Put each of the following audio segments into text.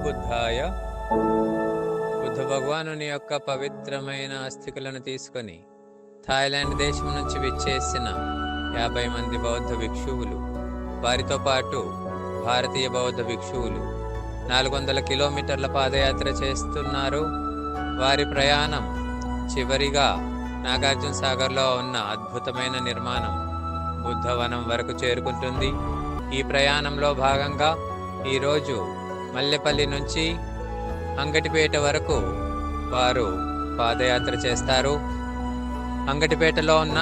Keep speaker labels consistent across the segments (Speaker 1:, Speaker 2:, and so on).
Speaker 1: బుద్ధాయ. బుద్ధ భగవానుని యొక్క పవిత్రమైన అస్థికలను తీసుకొని థాయిలాండ్ దేశం నుంచి విచ్చేసిన 50 మంది బౌద్ధ భిక్షువులు, వారితో పాటు భారతీయ బౌద్ధ భిక్షువులు 400 కిలోమీటర్ల పాదయాత్ర చేస్తున్నారు. వారి ప్రయాణం చివరిగా నాగార్జున సాగర్లో ఉన్న అద్భుతమైన నిర్మాణం బుద్ధవనం వరకు చేరుకుంటుంది. ఈ ప్రయాణంలో భాగంగా ఈరోజు మల్లెపల్లి నుంచి అంగటిపేట వరకు వారు పాదయాత్ర చేస్తారు. అంగటిపేటలో ఉన్న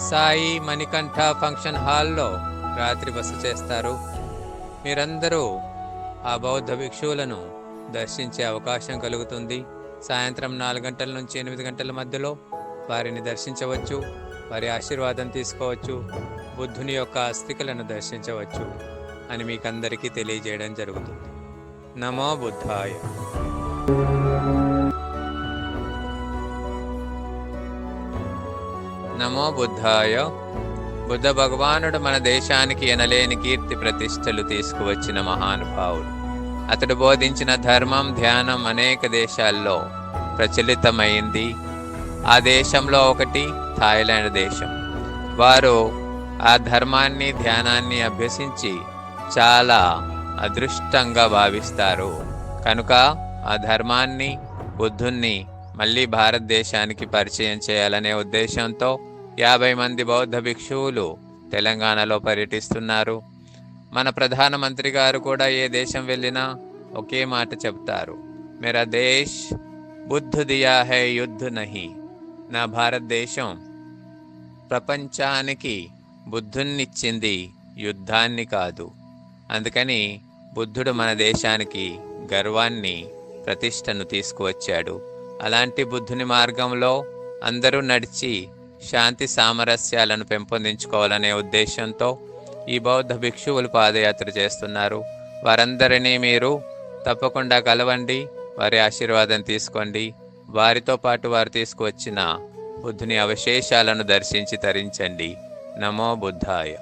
Speaker 1: సాయి మణికంఠ ఫంక్షన్ హాల్లో రాత్రి బస చేస్తారు. మీరందరూ ఆ బౌద్ధ భిక్షువులను దర్శించే అవకాశం కలుగుతుంది. సాయంత్రం 4 గంటల నుంచి 8 గంటల మధ్యలో వారిని దర్శించవచ్చు, వారి ఆశీర్వాదం తీసుకోవచ్చు, బుద్ధుని యొక్క అస్థికలను దర్శించవచ్చు అని మీకందరికీ తెలియజేయడం జరుగుతుంది. నమో బుద్ధాయ. నమో బుద్ధాయ. బుద్ధ భగవానుడు మన దేశానికి ఎనలేని కీర్తి ప్రతిష్టలు తీసుకువచ్చిన మహానుభావుడు. అతడు బోధించిన ధర్మం, ధ్యానం అనేక దేశాల్లో ప్రచలితమైంది. ఆ దేశంలో ఒకటి థాయిలాండ్ దేశం. వారు ఆ ధర్మాన్ని, ధ్యానాన్ని అభ్యసించి చాలా అదృష్టంగా భావిస్తారు. కనుక ఆ ధర్మాన్ని, బుద్ధుణ్ణి మళ్ళీ భారతదేశానికి పరిచయం చేయాలనే ఉద్దేశంతో 50 మంది బౌద్ధ భిక్షువులు తెలంగాణలో పర్యటిస్తున్నారు. మన ప్రధానమంత్రి గారు కూడా ఏ దేశం వెళ్ళినా ఒకే మాట చెప్తారు, మేరా దేశ్ బుద్ధ దియా హై యుద్ధ నహి. నా భారతదేశం ప్రపంచానికి బుద్ధుణ్ణిచ్చింది, యుద్ధాన్ని కాదు. అందుకని బుద్ధుడు మన దేశానికి గర్వాన్ని, ప్రతిష్టను తీసుకువచ్చాడు. అలాంటి బుద్ధుని మార్గంలో అందరూ నడిచి శాంతి సామరస్యాలను పెంపొందించుకోవాలనే ఉద్దేశంతో ఈ బౌద్ధ భిక్షువులు పాదయాత్ర చేస్తున్నారు. వారందరినీ మీరు తప్పకుండా కలవండి, వారి ఆశీర్వాదం తీసుకోండి. వారితో పాటు వారు తీసుకువచ్చిన బుద్ధుని అవశేషాలను దర్శించి తరించండి. నమో బుద్ధాయ.